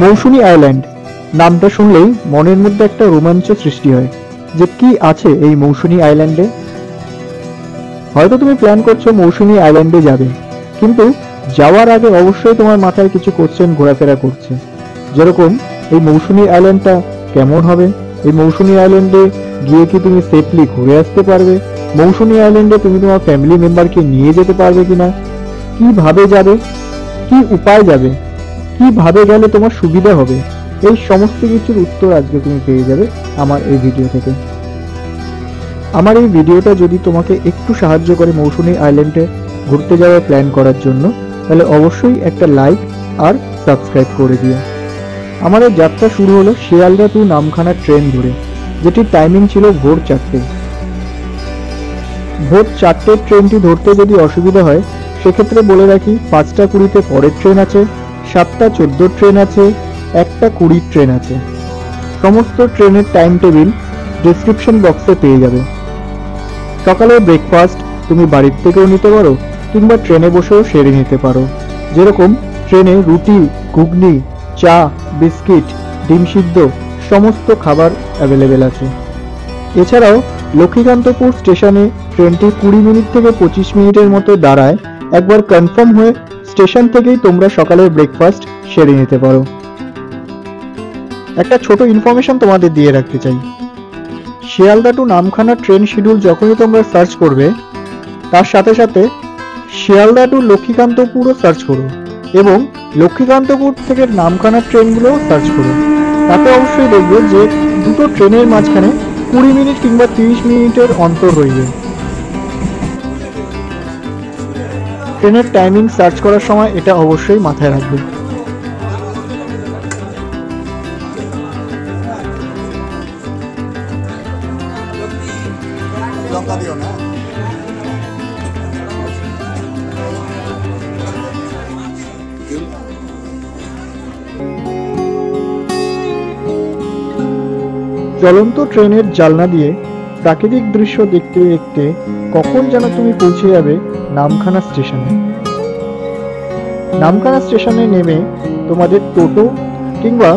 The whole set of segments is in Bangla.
মৌসুমী আইল্যান্ড নামটা শুনলেই মনের মধ্যে একটা রোমাঞ্চ সৃষ্টি হয় যে কি আছে এই মৌসুমী আইল্যান্ডে। হয়তো তুমি প্ল্যান করছো মৌসুমী আইল্যান্ডে যাবে, কিন্তু যাওয়ার আগে অবশ্যই তোমার মাথায় কিছু কোশ্চেন ঘোরাফেরা করছে, যেরকম এই মৌসুমী আইল্যান্ডটা কেমন হবে, এই মৌসুমী আইল্যান্ডে গিয়ে কি তুমি সেফলি ঘুরে আসতে পারবে, মৌসুমী আইল্যান্ডে তুমি তোমার ফ্যামিলি মেম্বারকে নিয়ে যেতে পারবে কিনা, কিভাবে যাবে, কি উপায় যাবে, কিভাবে গেলে তোমার সুবিধা হবে, এই সমস্ত কিছুর উত্তর আজকে তুমি পেয়ে যাবে আমার এই ভিডিও থেকে। আমার এই ভিডিওটা যদি তোমাকে একটু সাহায্য করে মৌসুমী আইল্যান্ডে ঘুরতে যাওয়ার প্ল্যান করার জন্য, তাহলে অবশ্যই একটা লাইক আর সাবস্ক্রাইব করে দিও। আমাদের যাত্রা শুরু হলো শিয়ালদা টু নামখানা ট্রেন ধরে, যেটির টাইমিং ছিল ভোর 4টে। ভোর 4টের ট্রেনটি ধরতে যদি অসুবিধা হয় সেক্ষেত্রে বলে রাখি 5টা 20-তে পরের ট্রেন আছে, 7টা 14 ট্রেন আছে, 1টা 20 ট্রেন আছে। সমস্ত ট্রেনের টাইম টেবিল ডেসক্রিপশন বক্সে পেয়ে যাবে। সকালের ব্রেকফাস্ট তুমি বাড়ির থেকেও নিতে পারো কিংবা ট্রেনে বসেও সেরে নিতে পারো। যেরকম ট্রেনে রুটি, ঘুগনি, চা, বিস্কিট, ডিম সিদ্ধ সমস্ত খাবার অ্যাভেলেবেল আছে। এছাড়াও লক্ষ্মীকান্তপুর স্টেশনে ট্রেনটি 20 মিনিট থেকে 25 মিনিটের মতো দাঁড়ায়। একবার কনফার্ম হয়ে স্টেশন থেকেই তোমরা সকালের ব্রেকফাস্ট সেরে নিতে পারো। একটা ছোট ইনফরমেশন তোমাদের দিয়ে রাখতে চাই, Sealdah to Namkhana train schedule যখনই তোমরা সার্চ করবে তার সাথে সাথে শিয়ালদা টু লক্ষ্মীকান্তপুরও সার্চ করো এবং লক্ষ্মীকান্তপুর থেকে নামখানা ট্রেনগুলোও সার্চ করো। তাতে অবশ্যই দেখবে যে দুটো ট্রেনের মাঝখানে 20 মিনিট কিংবা 30 মিনিটের অন্তর রইবে। ট্রেনের টাইমিং সার্চ করার সময় এটা অবশ্যই মাথায় রাখবে। চলন্ত ট্রেনের জানলা দিয়ে প্রাকৃতিক দৃশ্য দেখতে দেখতে কখন যেন তুমি পৌঁছে যাবে নামখানা স্টেশনে। নামখানা স্টেশনে নেমে তোমাদের টোটো কিংবা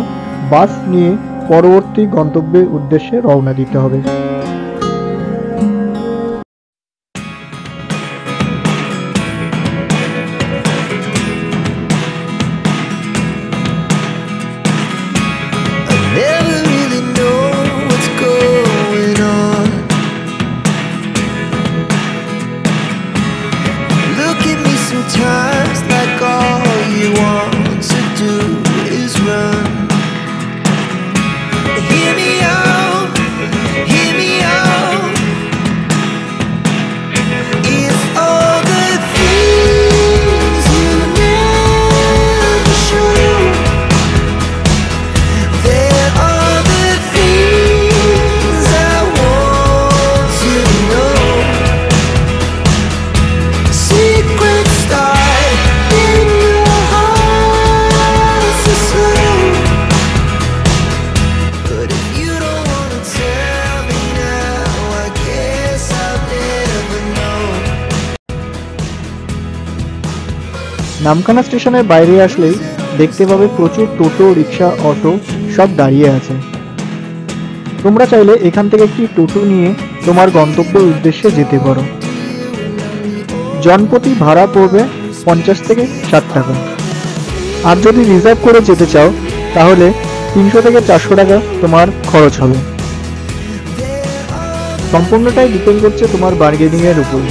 বাস নিয়ে পরবর্তী গন্তব্যের উদ্দেশ্যে রওনা দিতে হবে। নামখানা স্টেশনের বাইরে আসলেই দেখতে পাবে প্রচুর টোটো, রিক্সা, অটো সব দাঁড়িয়ে আছে। তোমরা চাইলে এখান থেকে একটি টোটো নিয়ে তোমার গন্তব্যের উদ্দেশ্যে যেতে পারো। জনপ্রতি ভাড়া পড়বে 50 থেকে 60 টাকা। আর যদি রিজার্ভ করে যেতে চাও তাহলে 300 থেকে 400 টাকা তোমার খরচ হবে। সম্পূর্ণটাই ডিপেন্ড করছে তোমার বার্গেনিং এর উপর।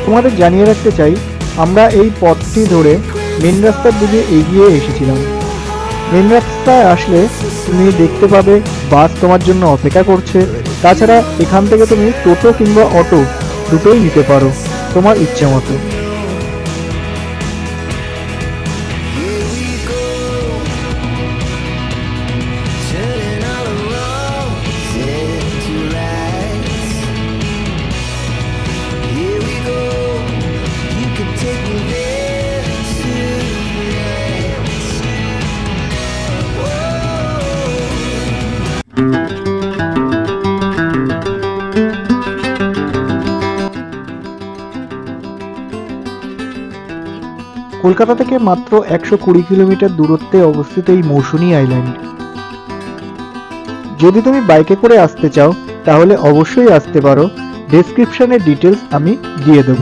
তোমাদের জানিয়ে রাখতে চাই, আমরা এই পথটি ধরে মেন রাস্তার দিকে এগিয়ে এসেছিলাম। মেন রাস্তায় আসলে তুমি দেখতে পাবে বাস তোমার জন্য অপেক্ষা করছে। তাছাড়া এখান থেকে তুমি টোটো কিংবা অটো দুটোই নিতে পারো তোমার ইচ্ছে মতো। কলকাতা থেকে মাত্র 120 কিলোমিটার দূরত্বে অবস্থিত এই মৌসুনী আইল্যান্ড। যদি তুমি বাইকে করে আসতে চাও তাহলে অবশ্যই আসতে পারো, ডেসক্রিপশনে ডিটেলস আমি দিয়ে দেব।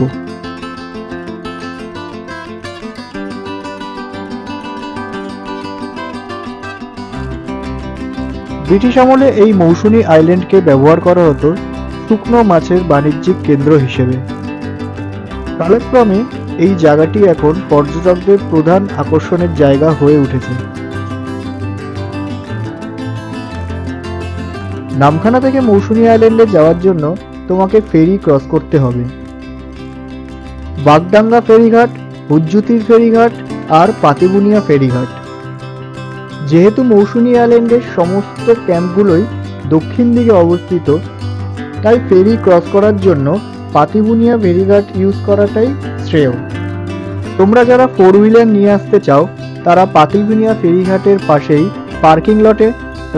ব্রিটিশ আমলে এই মৌসুনী আইল্যান্ডকে ব্যবহার করা হতো শুকনো মাছের বাণিজ্যিক কেন্দ্র হিসেবে। কালক্রমে এই জায়গাটি এখন পর্যটকদের প্রধান আকর্ষণের জায়গা হয়ে উঠেছে। নামখানা থেকে মৌসুনী আইল্যান্ডে যাওয়ার জন্য তোমাকে ফেরি ক্রস করতে হবে। বাগডাঙ্গা ফেরিঘাট, হুজ্জুতির ফেরিঘাট আর পাতিবুনিয়া ফেরিঘাট। যেহেতু মৌসুনী আইল্যান্ডের সমস্ত ক্যাম্পগুলোই দক্ষিণ দিকে অবস্থিত, তাই ফেরি ক্রস করার জন্য পাতিবুনিয়া ফেরিঘাট ইউজ করাটাই শ্রেয়। তোমরা যারা 4 হুইলার নিয়ে আসতে চাও তারা পাতিবুনিয়া ফেরিঘাটের পাশেই পার্কিং লটে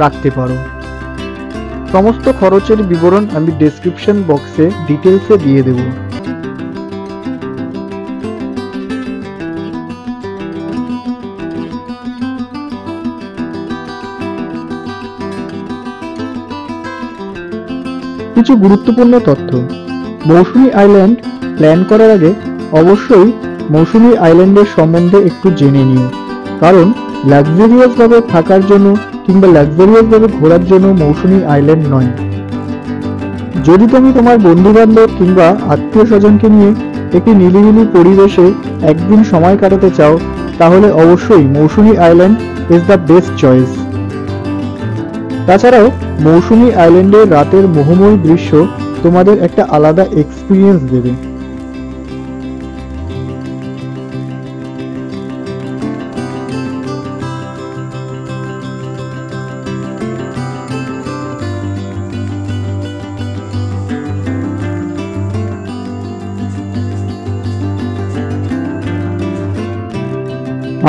রাখতে পারো। সমস্ত খরচের বিবরণ আমি ডেসক্রিপশন বক্সে ডিটেলসে দিয়ে দেব। কিছু গুরুত্বপূর্ণ তথ্য। মৌসুনী আইল্যান্ড প্ল্যান করার আগে অবশ্যই মৌসুনী আইল্যান্ডের সম্বন্ধে একটু জেনে নিও, কারণ লাক্সারিয়াস ভাবে থাকার জন্য কিংবা লাক্সারিয়াস ভাবে ঘোরার জন্য মৌসুনী আইল্যান্ড নয়। যদি তুমি তোমার বন্ধু বান্ধব কিংবা আত্মীয় স্বজনকে নিয়ে একটি নিরিবিলি পরিবেশে একদিন সময় কাটাতে চাও তাহলে অবশ্যই Mousuni island is the best choice. তাছাড়াও মৌসুনী আইল্যান্ডের রাতের মোহময় দৃশ্য তোমাদের একটা আলাদা এক্সপিরিয়েন্স দেবে।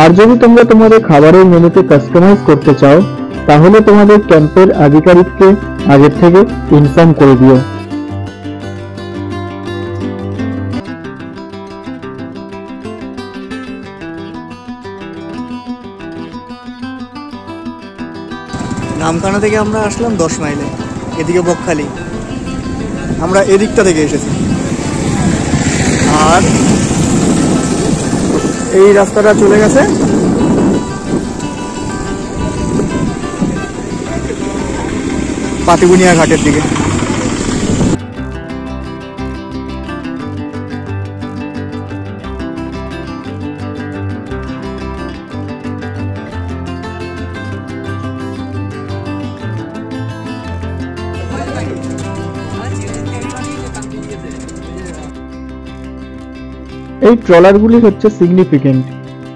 আর যদি তোমরা তোমাদের খাবারের মেনুতে কাস্টমাইজ করতে চাও তাহলে তোমাদের ক্যাম্পের আধিকারিককে আগের থেকে ইনফর্ম করে দিও। নামখানা থেকে আমরা আসলাম 10 মাইলে, এদিকে বকখালি। আমরা এদিকটা থেকে এসেছি, আর এই রাস্তাটা চলে গেছে পাতিবুনিয়া ঘাটের দিকে। এই ট্রলারগুলি হচ্ছে সিগনিফিকেন্ট,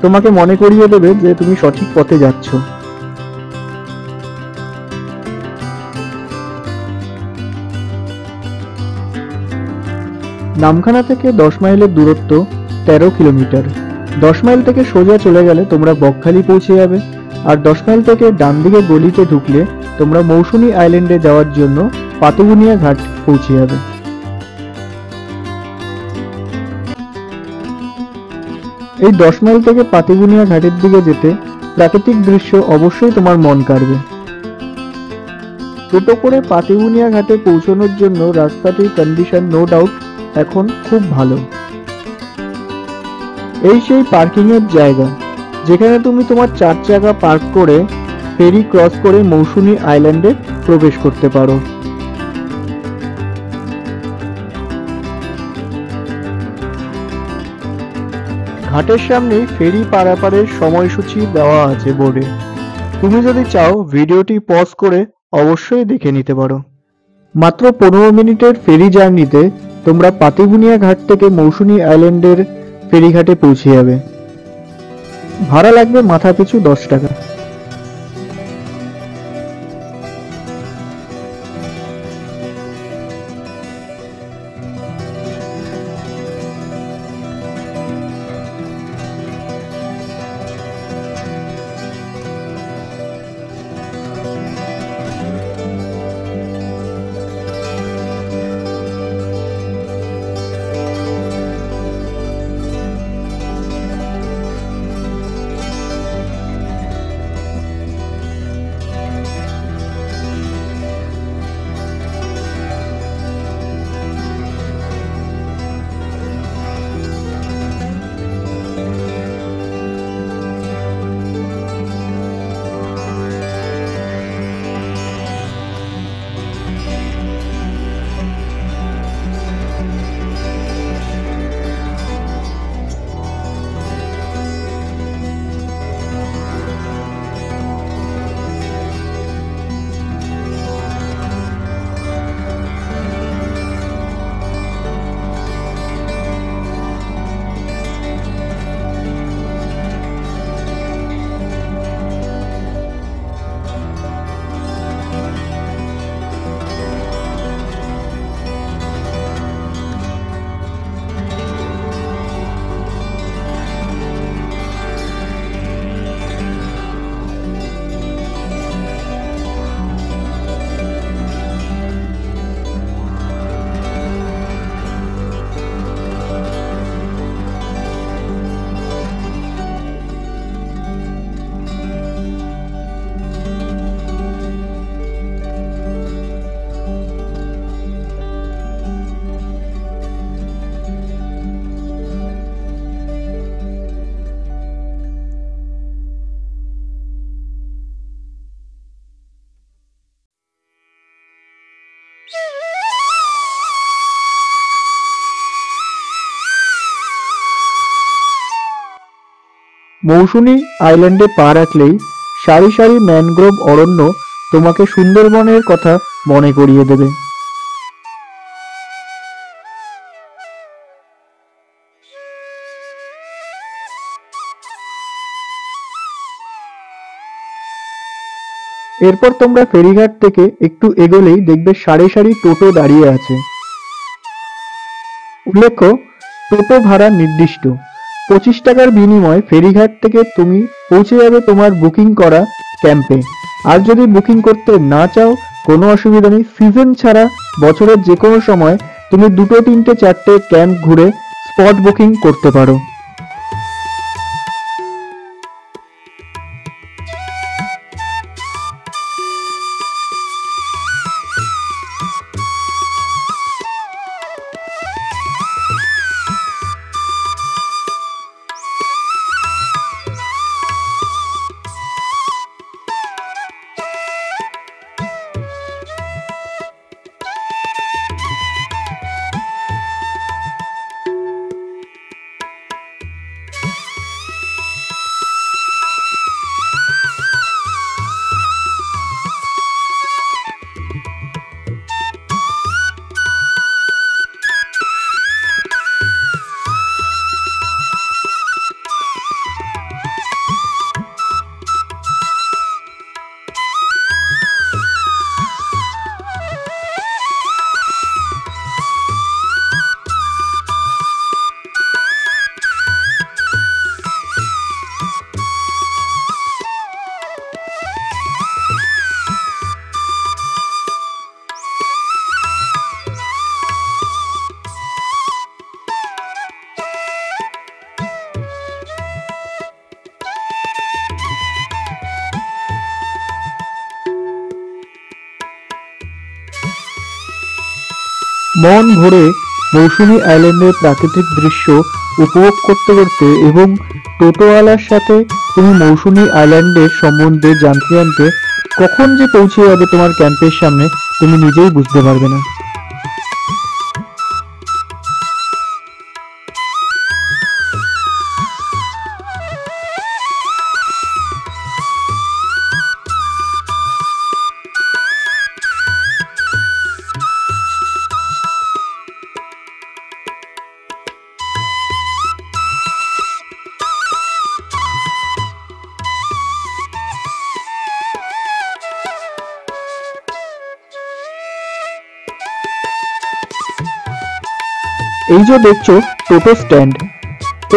তোমাকে মনে করিয়ে দেবে যে তুমি সঠিক পথে যাচ্ছ। নামখানা থেকে 10 মাইলের দূরত্ব 13 কিলোমিটার। 10 মাইল থেকে সোজা চলে গেলে তোমরা বকখালি পৌঁছে যাবে, আর 10 মাইল থেকে ডান দিকে গলিতে ঢুকলে তোমরা মৌসুনী আইল্যান্ডে যাওয়ার জন্য পাতিবুনিয়া ঘাট পৌঁছে যাবে। এই 10 মাইল থেকে পাতিবুনিয়া ঘাটের দিকে যেতে প্রাকৃতিক দৃশ্য অবশ্যই তোমার মন কাড়বে। টোটো করে পাতিবুনিয়া ঘাটে পৌঁছানোর জন্য রাস্তাটির কন্ডিশন নো ডাউট এখন খুব ভালো। এই সেই পার্কিং এর জায়গা যেখানে তুমি তোমার 4 চাকা পার্ক করে ফেরি ক্রস করে মৌসুনী আইল্যান্ডে প্রবেশ করতে পারো। ঘাটের সামনে ফেরি পারাপারের সময়সূচি দেওয়া আছে বোর্ডে। তুমি যদি চাও ভিডিওটি পজ করে অবশ্যই দেখে নিতে পারো। মাত্র 15 মিনিটের ফেরি জার্নিতে তোমরা পাতিবুনিয়া ঘাট থেকে মৌসুনী আইল্যান্ডের ফেরিঘাটে পৌঁছে যাবে। ভাড়া লাগবে মাথা পিছু 10 টাকা। মৌসুনী আইল্যান্ডে পা রাখলেই সারি সারি ম্যানগ্রোভ অরণ্য তোমাকে সুন্দরবনের কথা মনে করিয়ে দেবে। এরপর তোমরা ফেরিঘাট থেকে একটু এগোলেই দেখবে সারি সারি টোটো দাঁড়িয়ে আছে। উল্লেখ্য, টোটো ভাড়া নির্দিষ্ট। 25 টাকার বিনিময়ে ফেরিঘাট থেকে তুমি পৌঁছে যাবে তোমার বুকিং করা ক্যাম্পে। আর যদি বুকিং করতে না চাও, কোনো অসুবিধা নেই। সিজন ছাড়া বছরের যে কোনো সময় তুমি 2, 3, 4 ক্যাম্প ঘুরে স্পট বুকিং করতে পারো। মন ভরে মৌসুমী আইল্যান্ডের প্রাকৃতিক দৃশ্য উপভোগ করতে করতে এবং টোটোওয়ালার সাথে তুমি মৌসুমী আইল্যান্ডের সম্বন্ধে জানতে জানতে কখন যে পৌঁছে যাবে তোমার ক্যাম্পের সামনে তুমি নিজেই বুঝতে পারবে না। এই যে দেখছো টোটো স্ট্যান্ড,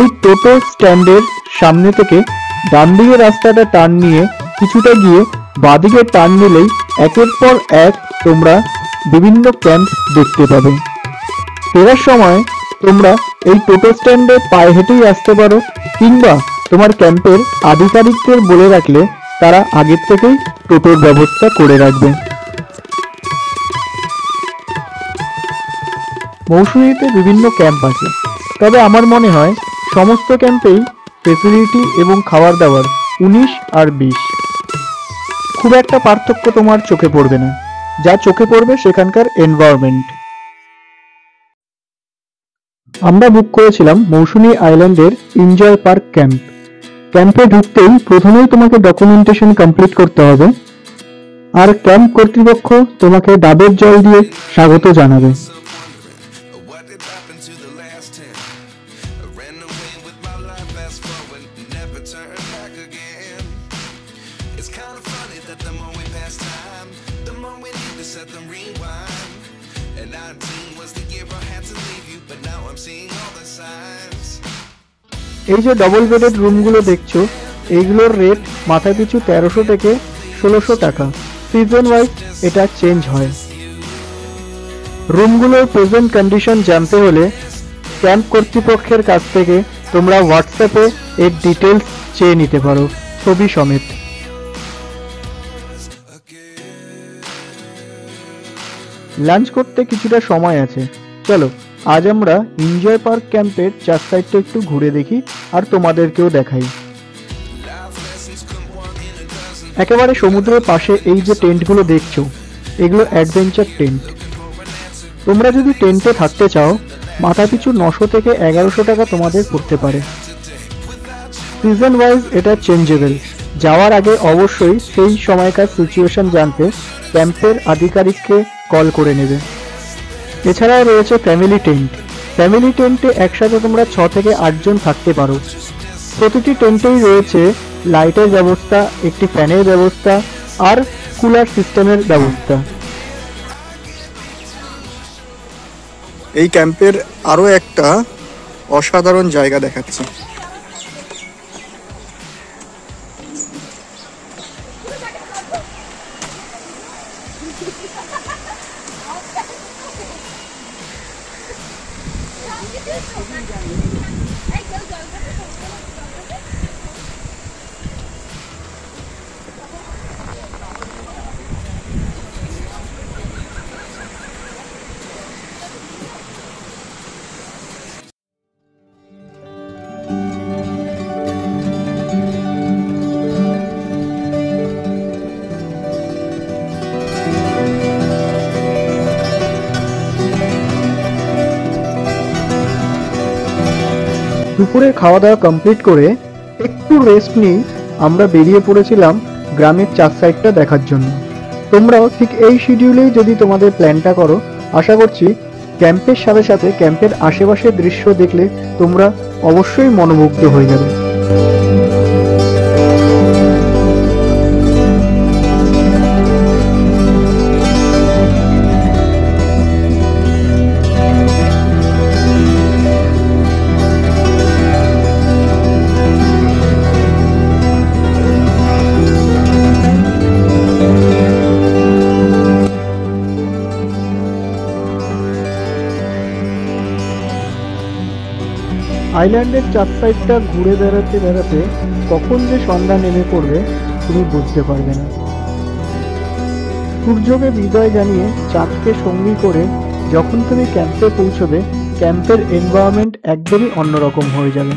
এই টোটো স্ট্যান্ডের সামনে থেকে ডান দিকে রাস্তাটা টার্ন নিয়ে কিছুটা গিয়ে বাঁদিকে টার্ন নিলেই একের পর এক তোমরা বিভিন্ন ক্যাম্প দেখতে পাবে। ফেরার সময় তোমরা এই টোটো স্ট্যান্ডে পায়ে হেঁটেই আসতে পারো, কিংবা তোমার ক্যাম্পের আধিকারিকদের বলে রাখলে তারা আগের থেকেই টোটোর ব্যবস্থা করে রাখবে। মৌসুমীতে বিভিন্ন ক্যাম্প আছে, তবে আমার মনে হয় সমস্ত ক্যাম্পেই ফেসিলিটি এবং খাবার দাবার 19 আর 20। খুব একটা পার্থক্য তোমার চোখে পড়বে না, যা চোখে পড়বে সেখানকার এনভায়রনমেন্ট। আমরা বুক করেছিলাম মৌসুমী আইল্যান্ডের এনজয় পার্ক ক্যাম্প। ক্যাম্পে ঢুকতেই প্রথমেই তোমাকে ডকুমেন্টেশন কমপ্লিট করতে হবে, আর ক্যাম্প কর্তৃপক্ষ তোমাকে ডাবের জল দিয়ে স্বাগত জানাবে। এই যে ডবল বেডেড রুমগুলো দেখছো, এইগুলোর রেট মাথা পিছু 1300 থেকে 1600 টাকা। সিজন ওয়াইজ এটা চেঞ্জ হয়। রুমগুলোর প্রেজেন্ট কন্ডিশন জানতে হলে ক্যাম্প কর্তৃপক্ষের কাছ থেকে তোমরা হোয়াটসঅ্যাপে এর ডিটেলস চেয়ে নিতে পারো, ছবি সমেত। লাঞ্চ করতে কিছুটা সময় আছে, চলো আজ আমরা এনজয় পার্ক ক্যাম্পের 4 সাইডটা একটু ঘুরে দেখি আর তোমাদেরকেও দেখাই। একেবারে সমুদ্রের পাশে এই যে টেন্টগুলো দেখছো, এগুলো অ্যাডভেঞ্চার টেন্ট। তোমরা যদি টেন্টে থাকতে চাও, মাথা পিছু 900 থেকে 1100 টাকা তোমাদের পড়তে পারে। সিজন ওয়াইজ এটা চেঞ্জেবল। যাওয়ার আগে অবশ্যই সেই সময়কার সিচুয়েশন জানতে ক্যাম্পের আধিকারিককে কল করে নেবে। এছাড়াও রয়েছে ফ্যামিলি টেন্ট। ফ্যামিলি টেন্টে একসাথে তোমরা 6 থেকে 8 জন থাকতে পারো। প্রতিটি টেন্টেই রয়েছে লাইটের ব্যবস্থা, একটি ফ্যানের ব্যবস্থা আর কুলার সিস্টেমের ব্যবস্থা। এই ক্যাম্পের আরও একটা অসাধারণ জায়গা দেখাচ্ছি। দুপুরে খাওয়া দাওয়া কমপ্লিট করে একটু রেস্ট নিয়ে আমরা বেরিয়ে পড়েছিলাম গ্রামের 4 সাইডটা দেখার জন্য। তোমরাও ঠিক এই শিডিউলেই যদি তোমাদের প্ল্যানটা করো, আশা করছি ক্যাম্পের সাথে সাথে ক্যাম্পের আশেপাশের দৃশ্য দেখলে তোমরা অবশ্যই মনোমুগ্ধ হয়ে যাবে। আইল্যান্ডের 4 সাইডটা ঘুরে বেড়াতে বেড়াতে কখন যে সন্ধ্যা নেমে পড়বে তুমি বুঝতে পারবে না। সূর্যকে বিদায় জানিয়ে চাঁদকে সঙ্গী করে যখন তুমি ক্যাম্পে পৌঁছবে, ক্যাম্পের এনভায়রনমেন্ট একদমই অন্যরকম হয়ে যাবে।